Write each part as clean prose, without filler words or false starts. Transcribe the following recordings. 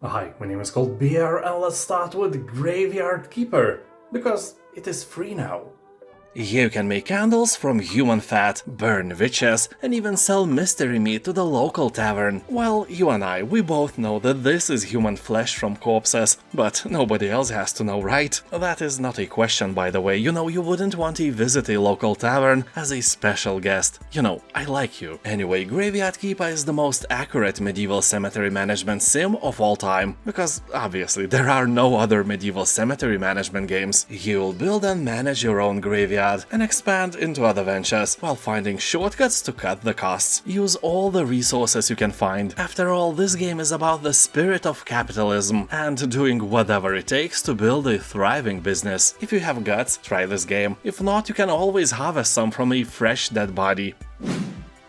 Hi, my name is ColdBeer and let's start with Graveyard Keeper, because it is free now. You can make candles from human fat, burn witches, and even sell mystery meat to the local tavern. Well, you and I, we both know that this is human flesh from corpses, but nobody else has to know, right? That is not a question, by the way. You know, you wouldn't want to visit a local tavern as a special guest. You know, I like you. Anyway, Graveyard Keeper is the most accurate medieval cemetery management sim of all time, because obviously there are no other medieval cemetery management games. You'll build and manage your own graveyard and expand into other ventures, while finding shortcuts to cut the costs. Use all the resources you can find. After all, this game is about the spirit of capitalism and doing whatever it takes to build a thriving business. If you have guts, try this game. If not, you can always harvest some from a fresh dead body.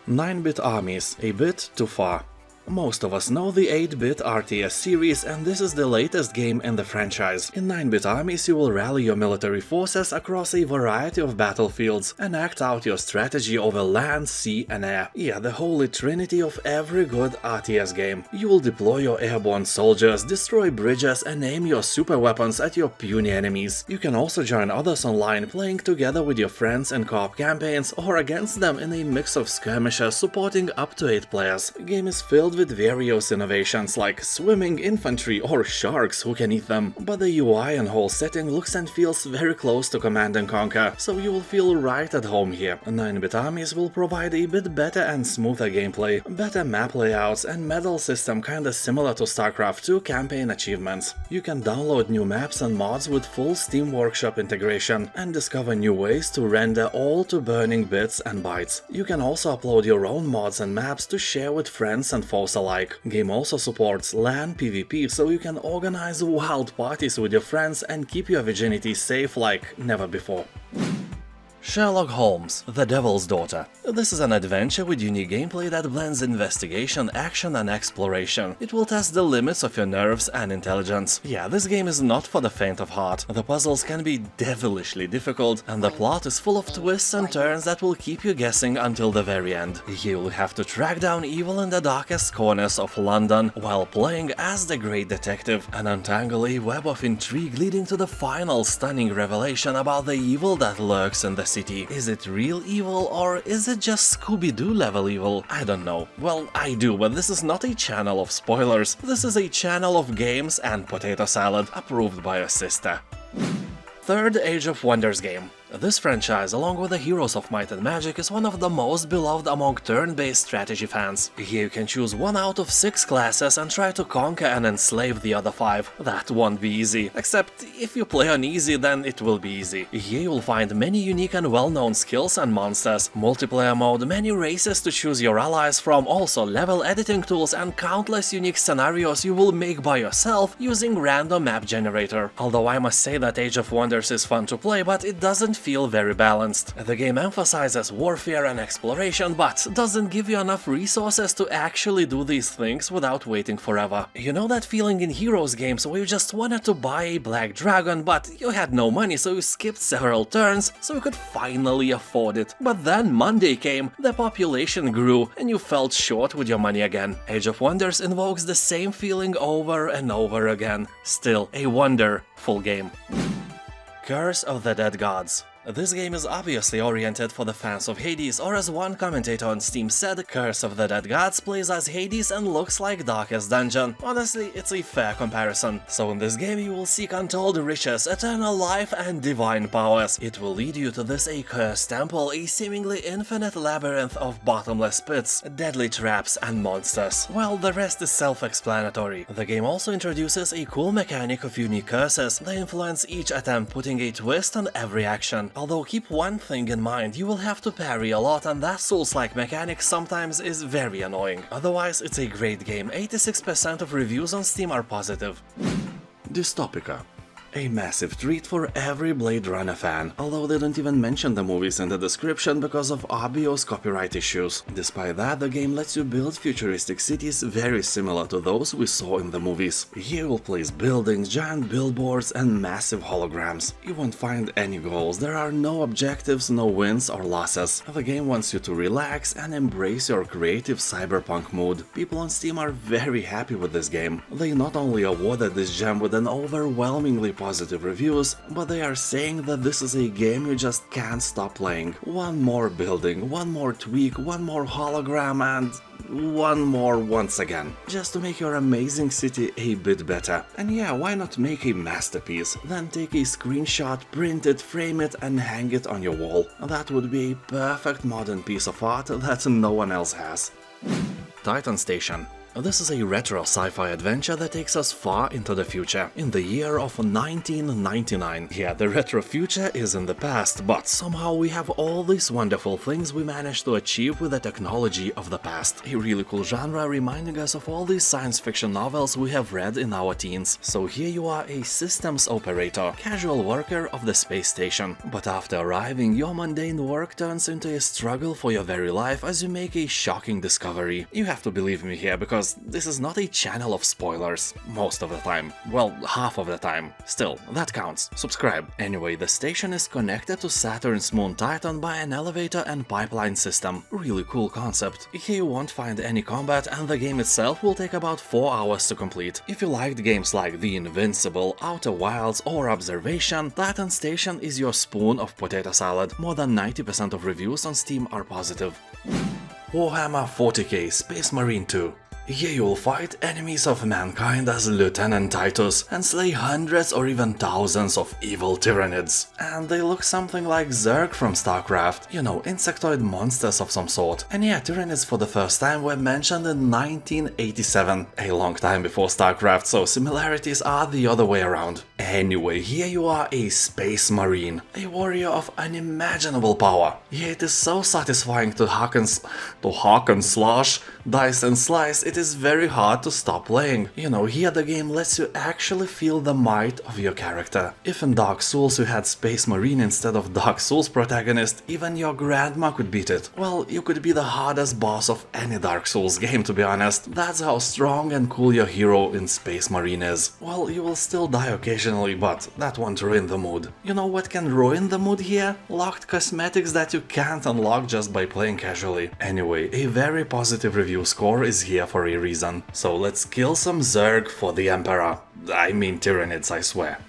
9-bit Armies, a bit too far. Most of us know the 8-bit RTS series, and this is the latest game in the franchise. In 9-bit Armies, you will rally your military forces across a variety of battlefields and act out your strategy over land, sea and air. Yeah, the holy trinity of every good RTS game. You will deploy your airborne soldiers, destroy bridges and aim your super weapons at your puny enemies. You can also join others online, playing together with your friends in co-op campaigns or against them in a mix of skirmishes supporting up to 8 players. The game is filled with various innovations like swimming infantry or sharks who can eat them, but the UI and whole setting looks and feels very close to Command & Conquer, so you will feel right at home here. 9-bit Armies will provide a bit better and smoother gameplay, better map layouts and medal system kinda similar to StarCraft 2 campaign achievements. You can download new maps and mods with full Steam Workshop integration and discover new ways to render all to burning bits and bytes. You can also upload your own mods and maps to share with friends and foes alike. Game also supports LAN PvP, so you can organize wild parties with your friends and keep your virginity safe like never before. Sherlock Holmes, The Devil's Daughter. This is an adventure with unique gameplay that blends investigation, action and exploration. It will test the limits of your nerves and intelligence. Yeah, this game is not for the faint of heart. The puzzles can be devilishly difficult, and the plot is full of twists and turns that will keep you guessing until the very end. You'll have to track down evil in the darkest corners of London while playing as the great detective and untangle a web of intrigue leading to the final stunning revelation about the evil that lurks in the city. Is it real evil or is it just Scooby-Doo level evil? I don't know. Well, I do, but this is not a channel of spoilers. This is a channel of games and potato salad, approved by a sister. Third Age of Wonders game. This franchise, along with the Heroes of Might and Magic, is one of the most beloved among turn-based strategy fans. Here you can choose 1 out of 6 classes and try to conquer and enslave the other 5. That won't be easy, except if you play on easy, then it will be easy. Here you'll find many unique and well-known skills and monsters, multiplayer mode, many races to choose your allies from, also level editing tools and countless unique scenarios you will make by yourself using random map generator. Although I must say that Age of Wonders is fun to play, but it doesn't feel very balanced. The game emphasizes warfare and exploration, but doesn't give you enough resources to actually do these things without waiting forever. You know that feeling in Heroes games where you just wanted to buy a black dragon, but you had no money, so you skipped several turns so you could finally afford it. But then Monday came, the population grew, and you felt short with your money again. Age of Wonders invokes the same feeling over and over again. Still a wonderful game. Curse of the Dead Gods. This game is obviously oriented for the fans of Hades, or as one commentator on Steam said, Curse of the Dead Gods plays as Hades and looks like Darkest Dungeon. Honestly, it's a fair comparison. So in this game you will seek untold riches, eternal life and divine powers. It will lead you to this accursed temple, a seemingly infinite labyrinth of bottomless pits, deadly traps and monsters. Well, the rest is self-explanatory. The game also introduces a cool mechanic of unique curses. They influence each attempt, putting a twist on every action. Although keep one thing in mind, you will have to parry a lot, and that Souls-like mechanic sometimes is very annoying. Otherwise, it's a great game. 86% of reviews on Steam are positive. Dystopika. A massive treat for every Blade Runner fan, although they don't even mention the movies in the description because of obvious copyright issues. Despite that, the game lets you build futuristic cities very similar to those we saw in the movies. Here you'll place buildings, giant billboards and massive holograms. You won't find any goals, there are no objectives, no wins or losses. The game wants you to relax and embrace your creative cyberpunk mood. People on Steam are very happy with this game. They not only awarded this gem with an overwhelmingly positive reviews, but they are saying that this is a game you just can't stop playing. One more building, one more tweak, one more hologram and one more once again, just to make your amazing city a bit better. And yeah, why not make a masterpiece, then take a screenshot, print it, frame it and hang it on your wall. That would be a perfect modern piece of art that no one else has. Titan Station. This is a retro sci-fi adventure that takes us far into the future, in the year of 1999. Yeah, the retro future is in the past, but somehow we have all these wonderful things we managed to achieve with the technology of the past. A really cool genre reminding us of all these science fiction novels we have read in our teens. So here you are, a systems operator, casual worker of the space station. But after arriving, your mundane work turns into a struggle for your very life as you make a shocking discovery. You have to believe me here, because this is not a channel of spoilers. Most of the time. Well, half of the time. Still, that counts. Subscribe. Anyway, the station is connected to Saturn's moon Titan by an elevator and pipeline system. Really cool concept. Here you won't find any combat and the game itself will take about 4 hours to complete. If you liked games like The Invincible, Outer Wilds or Observation, Titan Station is your spoon of potato salad. More than 90% of reviews on Steam are positive. Warhammer 40k Space Marine 2. Here you'll fight enemies of mankind as Lieutenant Titus and slay hundreds or even thousands of evil tyrannids. And they look something like Zerg from StarCraft, you know, insectoid monsters of some sort. And yeah, tyrannids for the first time were mentioned in 1987, a long time before StarCraft, so similarities are the other way around. Anyway, here you are, a Space Marine, a warrior of unimaginable power. Yeah, it is so satisfying to hack and slash, dice and slice, it is very hard to stop playing. You know, here the game lets you actually feel the might of your character. If in Dark Souls you had Space Marine instead of Dark Souls protagonist, even your grandma could beat it. Well, you could be the hardest boss of any Dark Souls game, to be honest. That's how strong and cool your hero in Space Marine is. Well, you will still die occasionally, but that won't ruin the mood. You know what can ruin the mood here? Locked cosmetics that you can't unlock just by playing casually. Anyway, a very positive review score is here for a reason. So let's kill some Zerg for the Emperor. I mean Tyranids, I swear.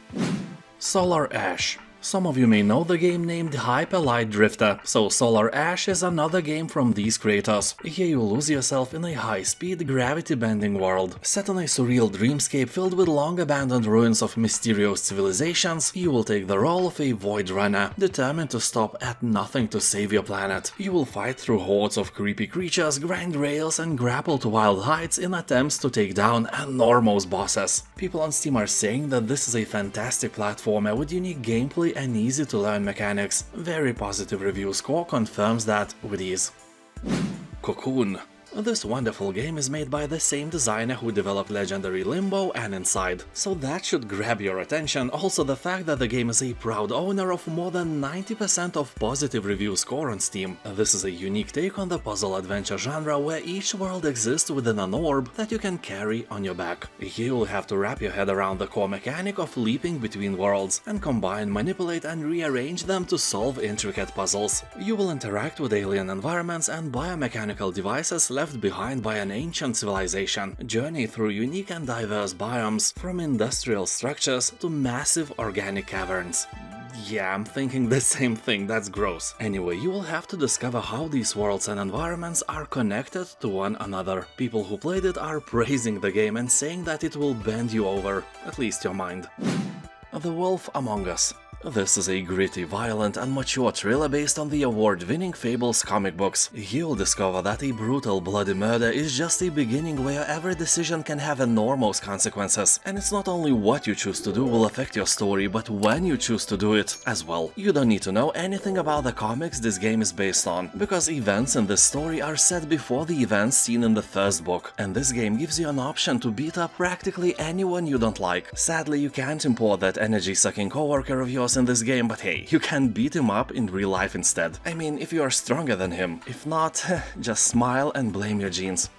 Solar Ash. Some of you may know the game named Hyper Light Drifter, so Solar Ash is another game from these creators. Here you lose yourself in a high-speed, gravity-bending world. Set on a surreal dreamscape filled with long-abandoned ruins of mysterious civilizations, you will take the role of a Void Runner, determined to stop at nothing to save your planet. You will fight through hordes of creepy creatures, grind rails and grapple to wild heights in attempts to take down enormous bosses. People on Steam are saying that this is a fantastic platformer with unique gameplay and easy-to-learn mechanics. Very positive review score confirms that with ease. COCOON. This wonderful game is made by the same designer who developed legendary Limbo and Inside, so that should grab your attention. Also the fact that the game is a proud owner of more than 90% of positive review score on Steam. This is a unique take on the puzzle-adventure genre where each world exists within an orb that you can carry on your back. Here you'll have to wrap your head around the core mechanic of leaping between worlds and combine, manipulate and rearrange them to solve intricate puzzles. You will interact with alien environments and biomechanical devices left behind by an ancient civilization, journey through unique and diverse biomes, from industrial structures to massive organic caverns. Yeah, I'm thinking the same thing, that's gross. Anyway, you will have to discover how these worlds and environments are connected to one another. People who played it are praising the game and saying that it will bend you over, at least your mind. The Wolf Among Us. This is a gritty, violent and mature thriller based on the award-winning Fables comic books. You'll discover that a brutal, bloody murder is just a beginning where every decision can have enormous consequences. And it's not only what you choose to do will affect your story, but when you choose to do it as well. You don't need to know anything about the comics this game is based on, because events in this story are set before the events seen in the first book. And this game gives you an option to beat up practically anyone you don't like. Sadly, you can't import that energy-sucking coworker of yours in this game, but hey, you can beat him up in real life instead. I mean, if you are stronger than him. If not, just smile and blame your genes.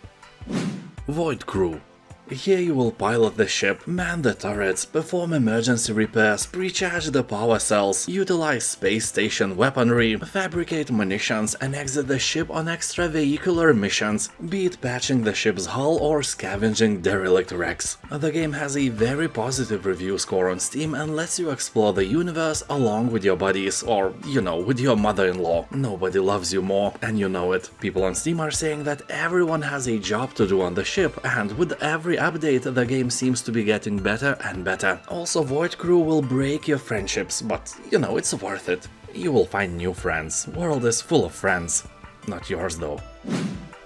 Void Crew. Here you will pilot the ship, man the turrets, perform emergency repairs, recharge the power cells, utilize space station weaponry, fabricate munitions, and exit the ship on extravehicular missions, be it patching the ship's hull or scavenging derelict wrecks. The game has a very positive review score on Steam and lets you explore the universe along with your buddies, or, you know, with your mother-in-law. Nobody loves you more, and you know it. People on Steam are saying that everyone has a job to do on the ship, and with every update, the game seems to be getting better and better. Also, Void Crew will break your friendships, but you know, it's worth it. You will find new friends. World is full of friends. Not yours though.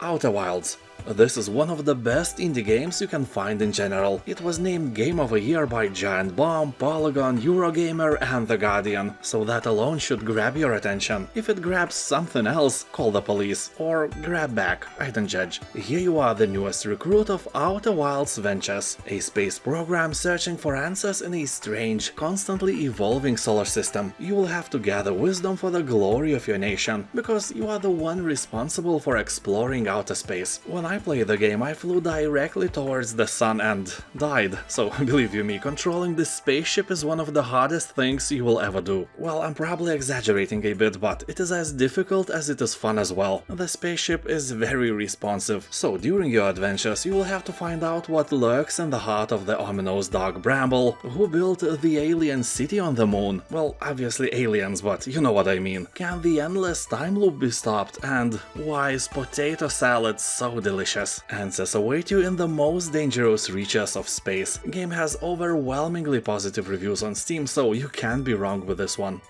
Outer Wilds. This is one of the best indie games you can find in general. It was named Game of the Year by Giant Bomb, Polygon, Eurogamer and The Guardian, so that alone should grab your attention. If it grabs something else, call the police, or grab back, I don't judge. Here you are, the newest recruit of Outer Wilds Ventures, a space program searching for answers in a strange, constantly evolving solar system. You will have to gather wisdom for the glory of your nation, because you are the one responsible for exploring outer space. When I played the game, I flew directly towards the sun and died, so believe you me, controlling this spaceship is one of the hardest things you will ever do. Well, I'm probably exaggerating a bit, but it is as difficult as it is fun as well. The spaceship is very responsive, so during your adventures you will have to find out what lurks in the heart of the ominous Dog Bramble, who built the alien city on the moon. Well, obviously aliens, but you know what I mean. Can the endless time loop be stopped? And why is potato salad so delicious? Answers await you in the most dangerous reaches of space. Game has overwhelmingly positive reviews on Steam, so you can't be wrong with this one.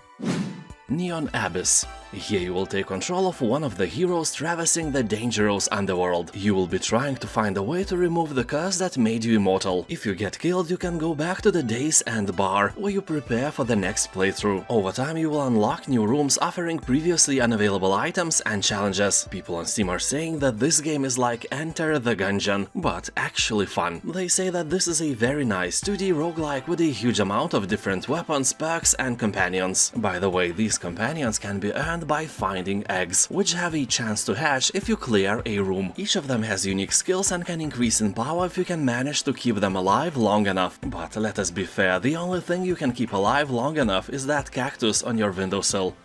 Neon Abyss. Here you will take control of one of the heroes traversing the dangerous underworld. You will be trying to find a way to remove the curse that made you immortal. If you get killed, you can go back to the Days End bar, where you prepare for the next playthrough. Over time you will unlock new rooms offering previously unavailable items and challenges. People on Steam are saying that this game is like Enter the Gungeon, but actually fun. They say that this is a very nice 2D roguelike with a huge amount of different weapons, perks and companions. By the way, these companions can be earned by finding eggs, which have a chance to hatch if you clear a room. Each of them has unique skills and can increase in power if you can manage to keep them alive long enough. But let us be fair, the only thing you can keep alive long enough is that cactus on your windowsill.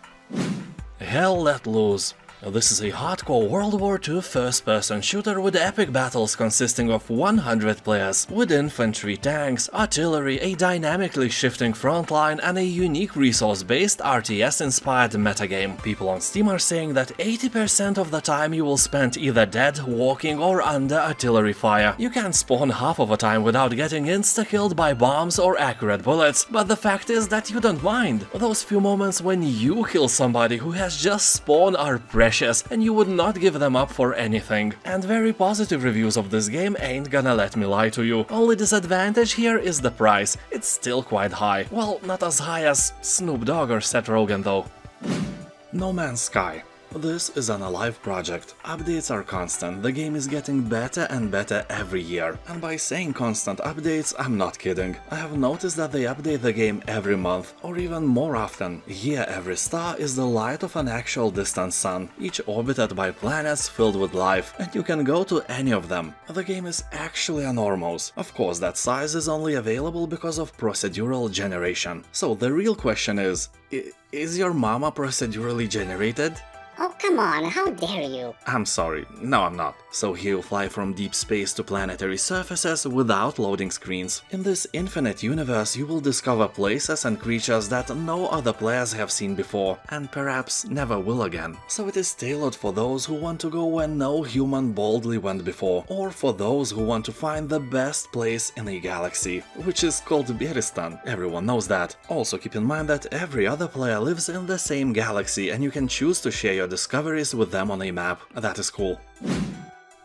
Hell Let Loose. This is a hardcore World War II first-person shooter with epic battles consisting of 100 players, with infantry, tanks, artillery, a dynamically shifting frontline, and a unique resource-based RTS-inspired metagame. People on Steam are saying that 80% of the time you will spend either dead, walking, or under artillery fire. You can spawn half of the time without getting insta-killed by bombs or accurate bullets, but the fact is that you don't mind. Those few moments when you kill somebody who has just spawned are precious, and you would not give them up for anything. And very positive reviews of this game ain't gonna let me lie to you. Only disadvantage here is the price. It's still quite high. Well, not as high as Snoop Dogg or Seth Rogen though. No Man's Sky. This is an alive project. Updates are constant, the game is getting better and better every year. And by saying constant updates, I'm not kidding. I have noticed that they update the game every month, or even more often. Here every star is the light of an actual distant sun, each orbited by planets filled with life, and you can go to any of them. The game is actually enormous. Of course, that size is only available because of procedural generation. So the real question is your mama procedurally generated? Oh, come on, how dare you? I'm sorry, no I'm not. So here you fly from deep space to planetary surfaces without loading screens. In this infinite universe you will discover places and creatures that no other players have seen before, and perhaps never will again. So it is tailored for those who want to go where no human boldly went before, or for those who want to find the best place in a galaxy, which is ColdBeeristan, everyone knows that. Also keep in mind that every other player lives in the same galaxy and you can choose to share your discoveries with them on a map. That is cool.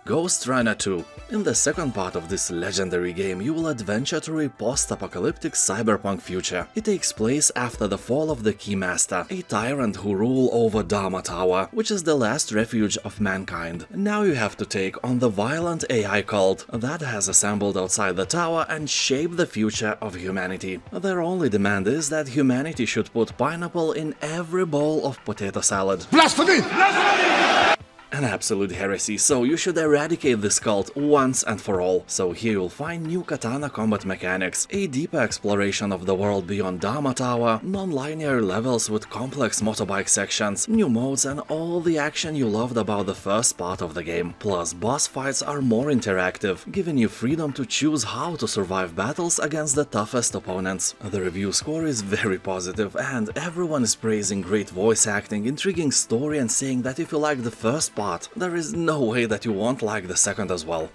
Ghostrunner 2. In the second part of this legendary game, you will adventure through a post-apocalyptic cyberpunk future. It takes place after the fall of the Keymaster, a tyrant who ruled over Dharma Tower, which is the last refuge of mankind. Now you have to take on the violent AI cult that has assembled outside the tower and shape the future of humanity. Their only demand is that humanity should put pineapple in every bowl of potato salad. Blasphemy! An absolute heresy, so you should eradicate this cult once and for all. So here you'll find new katana combat mechanics, a deeper exploration of the world beyond Dharma Tower, non-linear levels with complex motorbike sections, new modes and all the action you loved about the first part of the game. Plus boss fights are more interactive, giving you freedom to choose how to survive battles against the toughest opponents. The review score is very positive and everyone is praising great voice acting, intriguing story and saying that if you like the first part, there is no way that you won't like the second as well.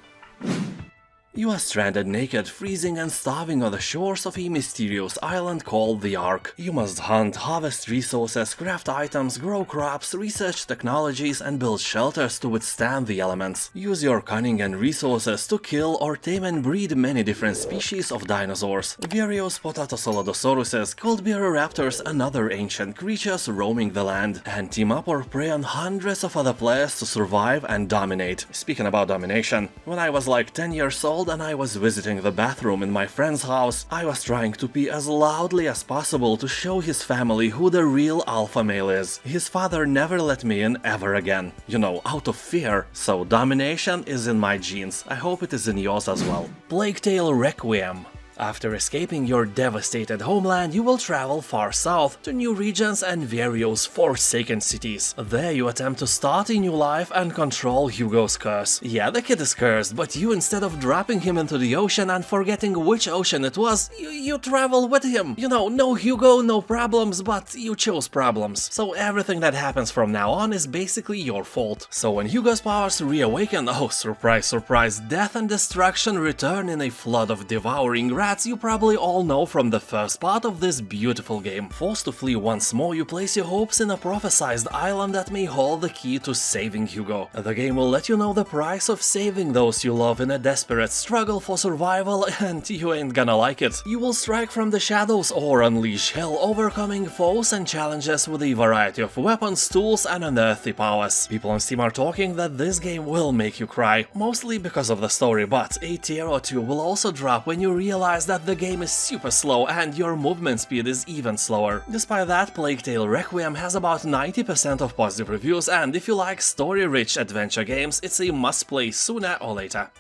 You are stranded naked, freezing and starving on the shores of a mysterious island called the Ark. You must hunt, harvest resources, craft items, grow crops, research technologies and build shelters to withstand the elements. Use your cunning and resources to kill or tame and breed many different species of dinosaurs. Various Potatosauruses, ColdBeer raptors and other ancient creatures roaming the land. And team up or prey on hundreds of other players to survive and dominate. Speaking about domination, when I was like 10 years old and I was visiting the bathroom in my friend's house, I was trying to pee as loudly as possible to show his family who the real alpha male is. His father never let me in ever again. You know, out of fear. So domination is in my genes. I hope it is in yours as well. Plague Tale Requiem. After escaping your devastated homeland, you will travel far south to new regions and various forsaken cities. There you attempt to start a new life and control Hugo's curse. Yeah, the kid is cursed, but you, instead of dropping him into the ocean and forgetting which ocean it was, you travel with him. You know, no Hugo, no problems, but you chose problems. So everything that happens from now on is basically your fault. So when Hugo's powers reawaken, oh surprise, surprise, death and destruction return in a flood of devouring rats you probably all know from the first part of this beautiful game. Forced to flee once more, you place your hopes in a prophesized island that may hold the key to saving Hugo. The game will let you know the price of saving those you love in a desperate struggle for survival, and you ain't gonna like it. You will strike from the shadows or unleash hell, overcoming foes and challenges with a variety of weapons, tools and unearthly powers. People on Steam are talking that this game will make you cry, mostly because of the story, but a tear or two will also drop when you realize that the game is super slow and your movement speed is even slower. Despite that, Plague Tale Requiem has about 90% of positive reviews, and if you like story-rich adventure games, it's a must-play sooner or later.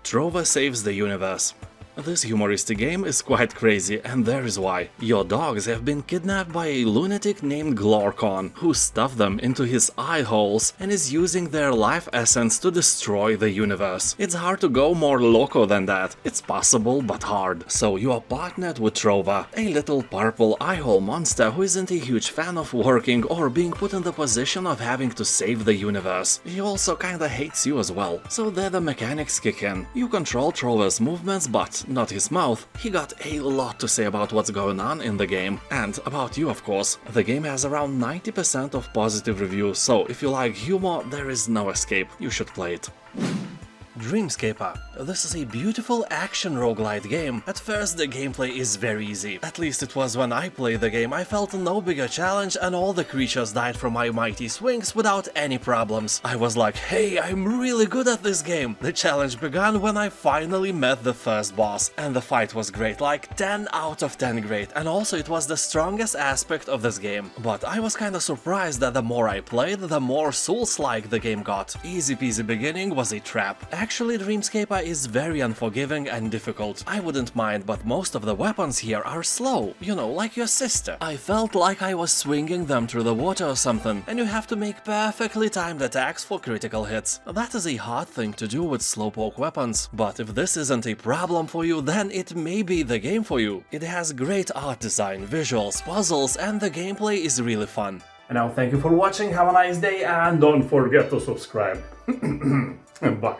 Trover Saves the Universe. This humoristic game is quite crazy, and there is why. Your dogs have been kidnapped by a lunatic named Lawton, who stuffed them into his eye holes and is using their life essence to destroy the universe. It's hard to go more loco than that. It's possible, but hard. So you are partnered with Trover, a little purple eye-hole monster who isn't a huge fan of working or being put in the position of having to save the universe. He also kinda hates you as well. So there the mechanics kick in. You control Trover's movements, but not his mouth. He got a lot to say about what's going on in the game, and about you of course. The game has around 90% of positive reviews, so if you like humor, there is no escape. You should play it. Dreamscaper. This is a beautiful action roguelite game. At first the gameplay is very easy. At least it was when I played the game. I felt no bigger challenge and all the creatures died from my mighty swings without any problems. I was like, hey, I'm really good at this game. The challenge began when I finally met the first boss, and the fight was great, like 10 out of 10 great, and also it was the strongest aspect of this game. But I was kinda surprised that the more I played, the more Souls-like the game got. Easy peasy beginning was a trap. Actually, Dreamscaper is very unforgiving and difficult. I wouldn't mind, but most of the weapons here are slow, you know, like your sister. I felt like I was swinging them through the water or something, and you have to make perfectly timed attacks for critical hits. That is a hard thing to do with slowpoke weapons, but if this isn't a problem for you, then it may be the game for you. It has great art design, visuals, puzzles, and the gameplay is really fun. And now thank you for watching, have a nice day, and don't forget to subscribe. Bye.